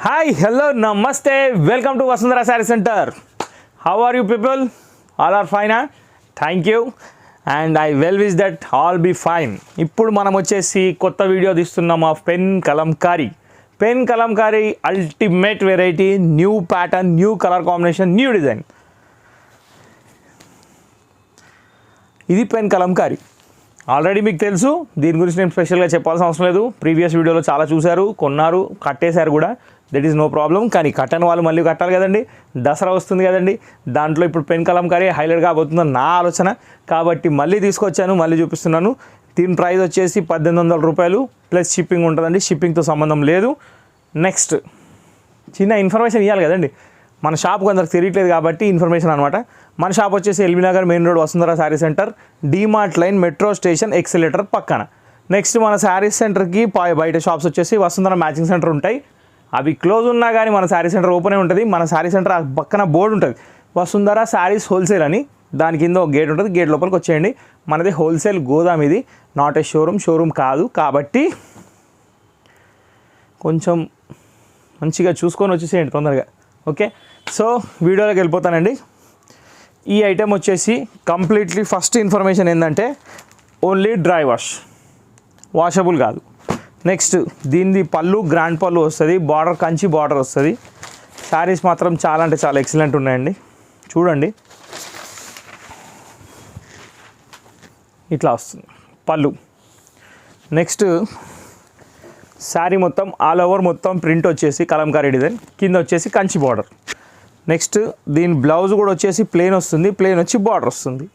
Hi, hello, namaste. Welcome to Vasundhara Saree Center. How are you people? All are fine, huh? Thank you. And I well wish that all be fine. ఇప్పుడు మనం వచ్చేసి కొత్త video తీస్తున్నాం of pen Kalamkari ultimate variety, new pattern, new colour combination, new design. ఇది pen Kalamkari already మీకు తెలుసు. దీని గురించి నేను స్పెషల్గా చెప్పాల్సిన అవసరం లేదు. ప్రీవియస్ వీడియోలో చాలా చూశారు, కొన్నారు, కట్టేశారు కూడా. That is no problem. కానీ కట్టని వాళ్ళు మళ్ళీ కట్టాలి కదండి. దసరా వస్తుంది కదండి, దాంట్లో ఇప్పుడు పెన్ కలంకారీ హైలైట్ కాబోతుందని నా ఆలోచన. కాబట్టి మళ్ళీ తీసుకొచ్చాను, మళ్ళీ చూపిస్తున్నాను. దీని ప్రైస్ వచ్చేసి 1800 రూపాయలు ప్లస్ షిప్పింగ్ ఉంటుందండి. షిప్పింగ్తో సంబంధం లేదు. నెక్స్ట్ చిన్న ఇన్ఫర్మేషన్ ఇవ్వాలి కదండి. మన షాప్ కొందరికి తెలియట్లేదు కాబట్టి ఇన్ఫర్మేషన్ అనమాట. మన షాప్ వచ్చేసి LB Nagar main road, Vasundhara sari centre, DMart line, metro station, escalator పక్కన. నెక్స్ట్ మన శారీ సెంటర్కి బయట షాప్స్ వచ్చేసి వసుంధర మ్యాచింగ్ సెంటర్ ఉంటాయి. అవి క్లోజ్ ఉన్నా కానీ మన శారీ సెంటర్ ఓపెన్ ఉంటుంది. మన శారీ సెంటర్ పక్కన బోర్డు ఉంటుంది, వసుంధర శారీస్ హోల్సేల్ అని. దాని కింద ఒక గేట్ ఉంటుంది, గేట్ లోపలికి వచ్చేయండి. మనది హోల్సేల్ గోదాం, ఇది నాట్ ఏ షోరూమ్ కాదు. కాబట్టి కొంచెం మంచిగా చూసుకొని వచ్చేసేయండి తొందరగా. ఓకే, సో వీడియోలోకి వెళ్ళిపోతానండి. ఈ ఐటెం వచ్చేసి కంప్లీట్లీ ఫస్ట్ ఇన్ఫర్మేషన్ ఏంటంటే ఓన్లీ డ్రై వాషబుల్ కాదు. నెక్స్ట్ దీనిది పళ్ళు గ్రాండ్ పళ్ళు వస్తుంది, బార్డర్ కంచి బార్డర్ వస్తుంది. శారీస్ మాత్రం చాలా అంటే చాలా ఎక్సలెంట్ ఉన్నాయండి. చూడండి, ఇట్లా వస్తుంది పళ్ళు. నెక్స్ట్ శారీ మొత్తం ఆల్ ఓవర్ మొత్తం ప్రింట్ వచ్చేసి కలంకారీ డిజైన్, కింద వచ్చేసి కంచి బార్డర్. నెక్స్ట్ దీని బ్లౌజ్ కూడా వచ్చేసి ప్లెయిన్ వస్తుంది, ప్లెయిన్ వచ్చి బార్డర్ వస్తుంది.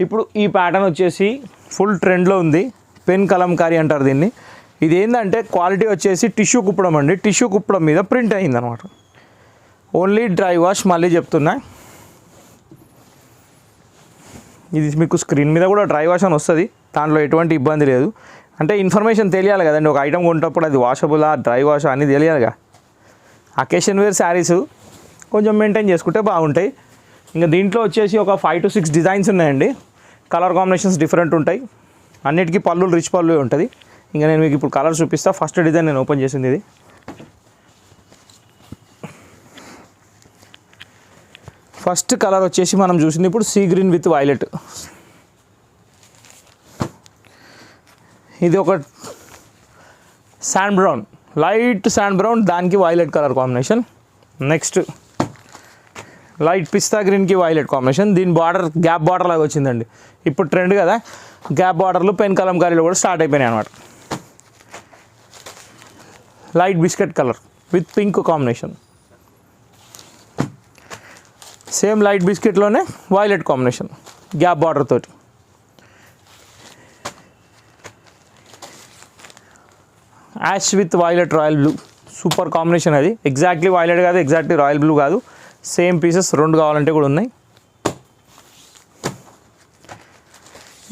ఇప్పుడు ఈ ప్యాటర్న్ వచ్చేసి ఫుల్ ట్రెండ్లో ఉంది, పెన్ కలంకారీ అంటారు దీన్ని. ఇది ఏంటంటే క్వాలిటీ వచ్చేసి టిష్యూ కుప్పడం అండి. టిష్యూ కుప్పడం మీద ప్రింట్ అయిందనమాట. ఓన్లీ డ్రై వాష్, మళ్ళీ చెప్తున్నా. ఇది మీకు స్క్రీన్ మీద కూడా డ్రై వాష్ అని వస్తుంది, దాంట్లో ఎటువంటి ఇబ్బంది లేదు. అంటే ఇన్ఫర్మేషన్ తెలియాలి కదండి, ఒక ఐటమ్ కొనేటప్పుడు అది వాషబులా డ్రై వాష్ అని తెలియాలిగా. అకేషన్ వేర్ శారీస్ కొంచెం మెయింటైన్ చేసుకుంటే బాగుంటాయి. ఇంకా దీంట్లో వచ్చేసి ఒక 5 to 6 డిజైన్స్ ఉన్నాయండి. కలర్ కాంబినేషన్స్ డిఫరెంట్ ఉంటాయి. అన్నిటికీ పళ్ళు రిచ్ పళ్ళు ఉంటుంది. ఇంకా నేను మీకు ఇప్పుడు కలర్ చూపిస్తాను. ఫస్ట్ డిజైన్ నేను ఓపెన్ చేసింది ఇది. ఫస్ట్ కలర్ వచ్చేసి మనం చూసింది ఇప్పుడు సీ గ్రీన్ విత్ వైలెట్. ఇది ఒక sand brown, light sand brown, దానికి violet colour combination. Next light pista గ్రీన్కి వైలెట్ కాంబినేషన్. దీని బార్డర్ గ్యాప్ బార్డర్ లాగా వచ్చిందండి. ఇప్పుడు ట్రెండ్ కదా, గ్యాప్ బార్డర్లు పెన్ కలంకారీలో కూడా స్టార్ట్ అయిపోయినాయి అనమాట. Light biscuit colour with pink combination. Same light బిస్కెట్లోనే వైలెట్ కాంబినేషన్ గ్యాప్ బార్డర్ తోటి. Ash with violet royal blue, super combination. అది ఎగ్జాక్ట్లీ వైలెట్ కాదు, ఎగ్జాక్ట్లీ రాయల్ బ్లూ కాదు, సేమ్ పీసెస్ రెండు కావాలంటే కూడా ఉన్నాయి.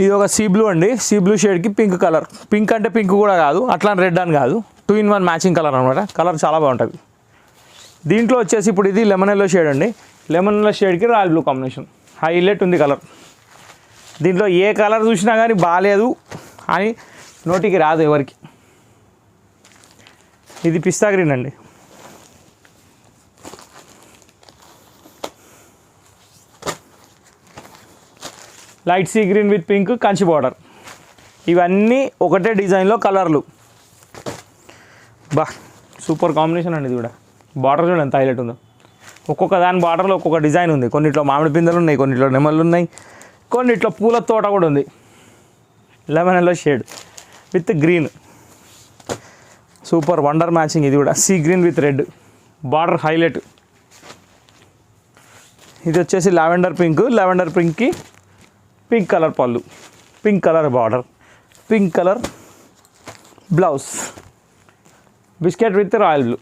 ఇది ఒక సీ బ్లూ అండి. సీ బ్లూ షేడ్కి పింక్ కలర్. పింక్ అంటే పింక్ కూడా కాదు, అట్లా రెడ్ అని కాదు, 2-in-1 మ్యాచింగ్ కలర్ అనమాట. కలర్ చాలా బాగుంటుంది. దీంట్లో వచ్చేసి ఇప్పుడు ఇది లెమన్ ఎల్లో షేడ్ అండి. లెమన్ ఎల్లో షేడ్కి రాయల్ బ్లూ కాంబినేషన్, హైలైట్ ఉంది కలర్. దీంట్లో ఏ కలర్ చూసినా కానీ బాగాలేదు అని నోటికి రాదు ఎవరికి. ఇది పిస్తా గ్రీన్ అండి. Light sea green with pink Kanchi border. ఇవన్నీ ఒకటే డిజైన్లో కలర్లు. బా సూపర్ కాంబినేషన్ అండి. ఇది కూడా బార్డర్ చూడండి ఎంత హైలైట్ ఉందో. ఒక్కొక్క దాని బార్డర్లో ఒక్కొక్క డిజైన్ ఉంది. కొన్నిట్లో మామిడి పిందెలు ఉన్నాయి, కొన్నిట్లో నెమళ్ళు ఉన్నాయి, కొన్నిట్లో పూల తోట కూడా ఉంది. Lemon yellow shade with green, super wonder matching. ఇది కూడా sea green with red, border highlight. ఇది వచ్చేసి లావెండర్ పింక్కి పింక్ కలర్ పళ్ళు, pink colour border, pink colour blouse, biscuit with royal blue.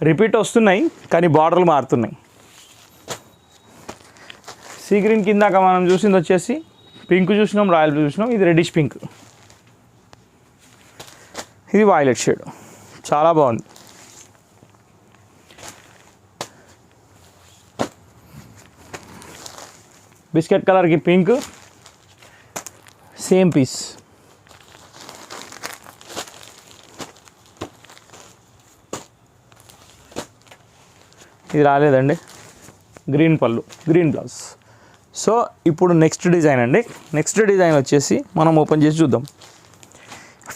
Repeat వస్తున్నాయి కానీ బార్డర్లు మారుతున్నాయి. సీ గ్రీన్ కిందాక మనం చూసింది వచ్చేసి పింక్ చూసినాం, రాయల్ బ్లూ చూసినాం. ఇది రెడ్డిష్ పింక్, ఇది వైలెట్ షేడ్, చాలా బాగుంది. బిస్కెట్ కలర్కి పింక్, సేమ్ పీస్. ఇది రాలేదండి, గ్రీన్ పళ్ళు, గ్రీన్ బ్లౌజ్. సో ఇప్పుడు నెక్స్ట్ డిజైన్ అండి. నెక్స్ట్ డిజైన్ వచ్చేసి మనం ఓపెన్ చేసి చూద్దాం.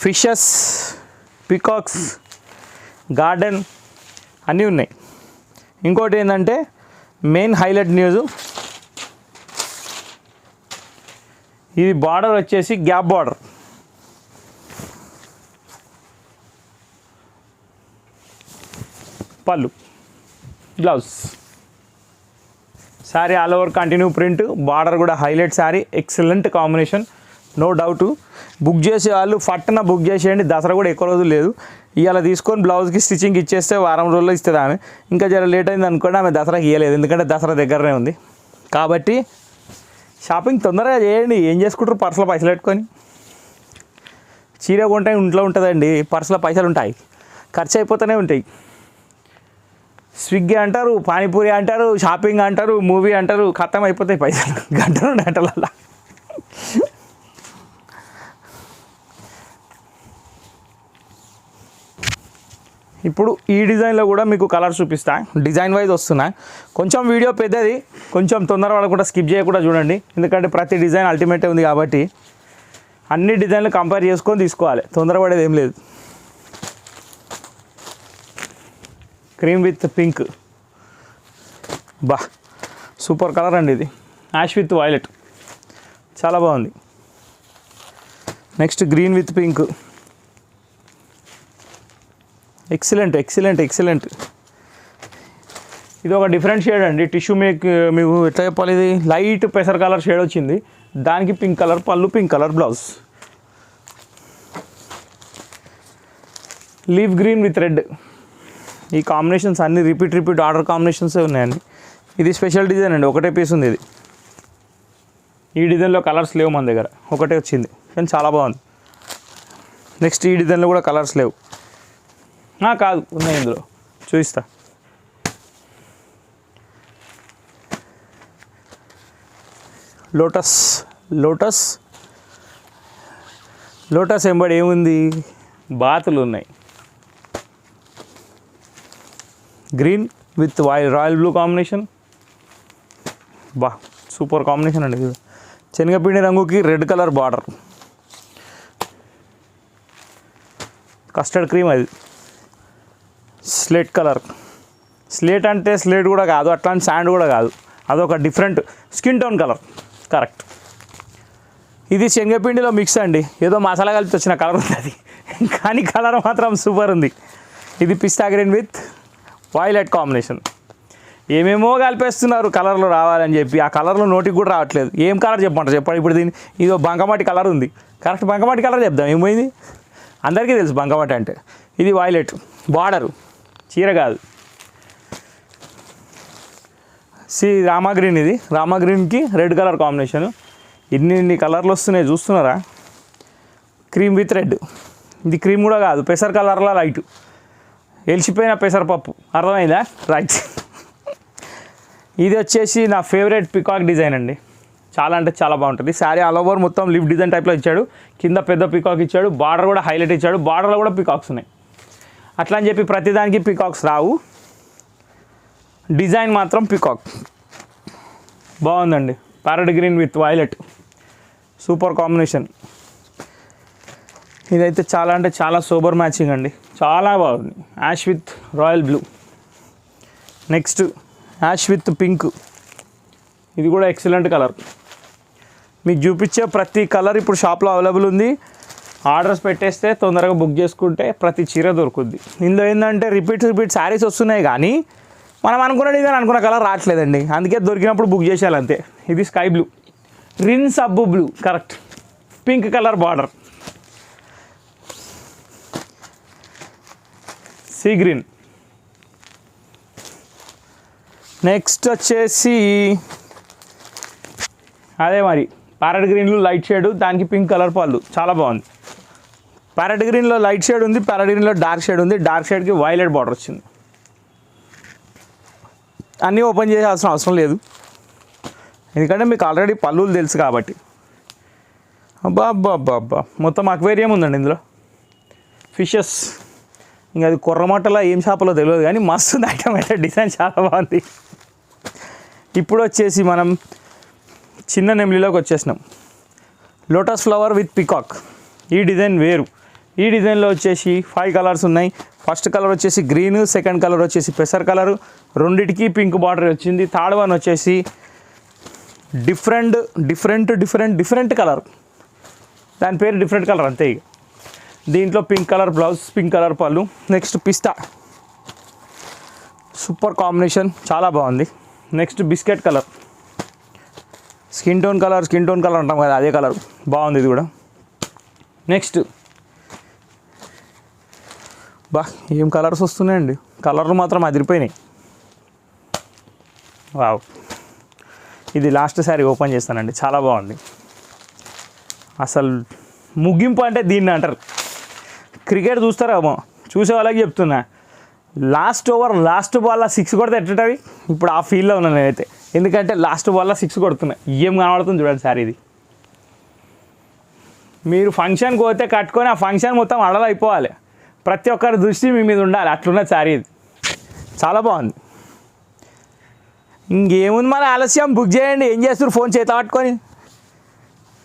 ఫిషెస్, పికాక్స్, గార్డెన్ అన్నీ ఉన్నాయి. ఇంకోటి ఏంటంటే మెయిన్ హైలైట్ న్యూస్, ఇది బార్డర్ వచ్చేసి gap border. Pallu, blouse, sari all over continue print, border కూడా highlight sari, excellent combination, no doubt. Book చేసే వాళ్ళు ఫట్టున బుక్ చేసేయండి, దసరా కూడా ఎక్కువ రోజులు లేదు. ఇవాళ తీసుకొని బ్లౌజ్కి స్టిచ్చింగ్ ఇచ్చేస్తే వారం రోజుల్లో ఇస్తుంది ఆమె. ఇంకా జర లేట్ అయింది అనుకోండి, ఆమె దసరాకి ఇవ్వలేదు, ఎందుకంటే దసరా దగ్గరనే ఉంది. కాబట్టి షాపింగ్ తొందరగా చేయండి. ఏం చేసుకుంటారు, పర్సులో పైసలు పెట్టుకొని. చీర కొంటే ఇంట్లో ఉంటుందండి, పర్సులో పైసలు ఉంటాయి, ఖర్చు అయిపోతూనే ఉంటాయి. స్విగ్గీ అంటారు, పానీపూరి అంటారు, షాపింగ్ అంటారు, మూవీ అంటారు, ఖతం అయిపోతాయి పైసలు గంటలల్లా. ఇప్పుడు ఈ డిజైన్లో కూడా మీకు కలర్ చూపిస్తా, డిజైన్ వైజ్ వస్తున్నా. కొంచెం వీడియో పెద్దది, కొంచెం తొందర కూడా స్కిప్ చేయకుండా చూడండి, ఎందుకంటే ప్రతి డిజైన్ అల్టిమేటే ఉంది కాబట్టి అన్ని డిజైన్లు కంపేర్ చేసుకొని తీసుకోవాలి, తొందరపడేది ఏం లేదు. క్రీమ్ విత్ పింక్, బా సూపర్ కలర్ అండి ఇది. యాష్ విత్ వైలెట్, చాలా బాగుంది. Next green with pink, excellent excellent excellent. ఇది ఒక డిఫరెంట్ షేడ్ అండి, టిష్యూ మీకు ఎట్లా చెప్పాలి, ఇది లైట్ పెసర్ కలర్ షేడ్ వచ్చింది, దానికి పింక్ కలర్ పళ్ళు, pink colour blouse. Leaf green with red, ఈ కాంబినేషన్స్ అన్ని రిపీట్ ఆర్డర్ కాంబినేషన్సే ఉన్నాయండి. ఇది స్పెషల్ డిజైన్ అండి, ఒకటే పీస్ ఉంది ఇది. ఈ డిజైన్లో కలర్స్ లేవు మన దగ్గర, ఒకటే వచ్చింది కానీ చాలా బాగుంది. నెక్స్ట్ ఈ డిజైన్లో కూడా కలర్స్ లేవు, కాదు ఉన్నాయి, ఇందులో చూపిస్తా. లోటస్, లోటస్ లోటస్ ఎంబడి ఏముంది, బాతులు ఉన్నాయి. Green with royal blue combination, బా సూపర్ కాంబినేషన్ అండి. ఇది శనగపిండి రంగుకి red colour border, custard cream, అది స్లేట్ కలర్. స్లేట్ అంటే స్లేట్ కూడా కాదు, అట్లాంటి శాండ్ కూడా కాదు, అదొక different skin tone colour, correct. ఇది శనగపిండిలో మిక్స్ అండి, ఏదో మసాలా కలిపి వచ్చిన కలర్ ఉంది అది, కానీ కలర్ మాత్రం సూపర్ ఉంది. ఇది పిస్తా గ్రీన్ విత్ వైలెట్ కాంబినేషన్. ఏమేమో కలిపేస్తున్నారు కలర్లో రావాలని చెప్పి, ఆ కలర్లో నోటికి కూడా రావట్లేదు. ఏం కలర్ చెప్పంటారు చెప్పండి. ఇప్పుడు దీన్ని ఇదో బంకమట్టి కలర్ ఉంది, కరెక్ట్ బంకమట్టి కలర్ చెప్దాం, ఏమైంది అందరికీ తెలుసు బంకమట్టి అంటే. ఇది వైలెట్ బార్డరు, చీర కాదు. రామా గ్రీన్, ఇది రామా గ్రీన్కి రెడ్ కలర్ కాంబినేషన్. ఇన్ని కలర్లు వస్తున్నాయి చూస్తున్నారా. క్రీమ్ విత్ రెడ్, ఇది క్రీమ్ కూడా కాదు, పెసర్ కలర్లో లైట్, ఎలిసిపోయిన పెసరపప్పు, అర్థమైందా, రైట్. ఇది వచ్చేసి నా ఫేవరెట్ పికాక్ డిజైన్ అండి, చాలా అంటే చాలా బాగుంటుంది. శారీ ఆల్ ఓవర్ మొత్తం లిఫ్ డిజైన్ టైప్లో ఇచ్చాడు, కింద పెద్ద పికాక్ ఇచ్చాడు, బార్డర్ కూడా హైలైట్ ఇచ్చాడు, బార్డర్లో కూడా పికాక్స్ ఉన్నాయి. అట్లా అని చెప్పి ప్రతిదానికి పికాక్స్ రావు, డిజైన్ మాత్రం పికాక్ బాగుందండి. Parrot green with violet, super combination. ఇదైతే చాలా అంటే చాలా సూపర్ మ్యాచింగ్ అండి, చాలా బాగుంది. Ash with royal blue. Next ash with pink, ఇది కూడా ఎక్సలెంట్ కలర్. మీకు చూపించే ప్రతి కలర్ ఇప్పుడు షాప్లో అవైలబుల్ ఉంది. ఆర్డర్స్ పెట్టేస్తే తొందరగా బుక్ చేసుకుంటే ప్రతి చీర దొరుకుద్ది. ఇందులో ఏంటంటే రిపీట్ శారీస్ వస్తున్నాయి, కానీ మనం అనుకున్న డిజైన్ అనుకున్న కలర్ రావట్లేదండి, అందుకే దొరికినప్పుడు బుక్ చేసేయాలి అంతే. ఇది స్కై బ్లూ, రిన్ సబ్బు blue, correct. Pink colour border, sea green. Next వచ్చేసి అదే మరి ప్యారెట్ గ్రీన్లో లైట్ షేడ్, దానికి పింక్ కలర్ పళ్ళు, చాలా బాగుంది. ప్యారెట్ గ్రీన్లో లైట్ షేడ్ ఉంది, ప్యారెట్ గ్రీన్లో డార్క్ షేడ్ ఉంది, డార్క్ షేడ్కి వైలెట్ బార్డర్ వచ్చింది. అన్నీ ఓపెన్ చేయాల్సిన అవసరం లేదు, ఎందుకంటే మీకు ఆల్రెడీ పళ్ళులు తెలుసు కాబట్టి. అబ్బా అబ్బా అబ్బా అబ్బా, మొత్తం అక్వేరియం ఉందండి ఇందులో. ఫిషెస్, ఇంకా అది కొర్రమట్టలో ఏం షాపులో తెలియదు కానీ మస్తు ఉంది ఐటమ్ అయితే, డిజైన్ చాలా బాగుంది. ఇప్పుడు వచ్చేసి మనం చిన్న నెమ్లీలోకి వచ్చేసినాం. లోటస్ ఫ్లవర్ విత్ పికాక్, ఈ డిజైన్ వేరు. ఈ డిజైన్లో వచ్చేసి 5 కలర్స్ ఉన్నాయి. ఫస్ట్ కలర్ వచ్చేసి గ్రీన్, సెకండ్ కలర్ వచ్చేసి పెసర్ కలరు, రెండిటికి పింక్ బార్డర్ వచ్చింది. థర్డ్ వన్ వచ్చేసి డిఫరెంట్ కలర్, దాని పేరు డిఫరెంట్ కలర్ అంతే. ఇక దీంట్లో pink colour blouse, pink colour పళ్ళు. నెక్స్ట్ పిస్తా, సూపర్ కాంబినేషన్, చాలా బాగుంది. Next biscuit colour, skin tone colour అంటాం కదా, అదే కలర్, బాగుంది ఇది కూడా. నెక్స్ట్ ఏం కలర్స్ వస్తున్నాయండి, కలర్లు మాత్రం అదిరిపోయినాయి. వావ్, ఇది లాస్ట్ సారీ ఓపెన్ చేస్తానండి, చాలా బాగుంది. అసలు ముగింపు అంటే దీన్ని అంటారు. క్రికెట్ చూస్తారేమో, చూసే వాళ్ళకి చెప్తున్నా, లాస్ట్ ఓవర్ లాస్ట్ బాల్లో 6 కొడితే ఎట్టుంటుంది, ఇప్పుడు ఆ ఫీల్డ్లో ఉన్నాను నేనైతే. ఎందుకంటే లాస్ట్ బాల్లో 6 కొడుతున్నా, ఏం కనబడుతుంది చూడండి సార్. ఇది మీరు ఫంక్షన్కి పోతే కట్టుకొని ఆ ఫంక్షన్ మొత్తం అడలు అయిపోవాలి, ప్రతి ఒక్కరి దృష్టి మీ మీద ఉండాలి, అట్లున్న సారీ ఇది, చాలా బాగుంది. ఇంకేముంది మన ఆలస్యం, బుక్ చేయండి. ఏం చేస్తారు, ఫోన్ చేతిలో పట్టుకొని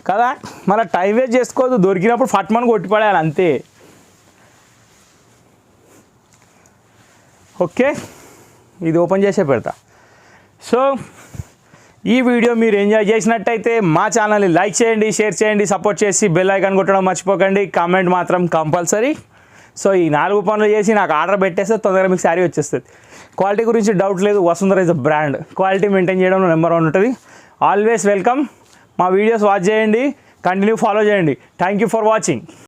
కదా, మన టైం వేస్ట్ చేసుకోవద్దు, దొరికినప్పుడు ఫట్మని కొట్టిపడేయాలి అంతే. ఓకే, ఇది ఓపెన్ చేసే పెడతా. సో ఈ వీడియో మీరు ఎంజాయ్ చేసినట్టయితే మా ఛానల్ని లైక్ చేయండి, షేర్ చేయండి, సపోర్ట్ చేసి బెల్ ఐకాన్ కొట్టడం మర్చిపోకండి. కామెంట్ మాత్రం కంపల్సరీ. సో ఈ 4 పనులు చేసి నాకు ఆర్డర్ పెట్టేస్తే తొందరగా మీకు శారీ వచ్చేస్తుంది. క్వాలిటీ గురించి డౌట్ లేదు, Vasundhara is a brand, quality maintain చేయడంలో నెంబర్ 1 ఉంటుంది. Always welcome. మా వీడియోస్ వాచ్ చేయండి, కంటిన్యూ ఫాలో చేయండి. Thank you for watching.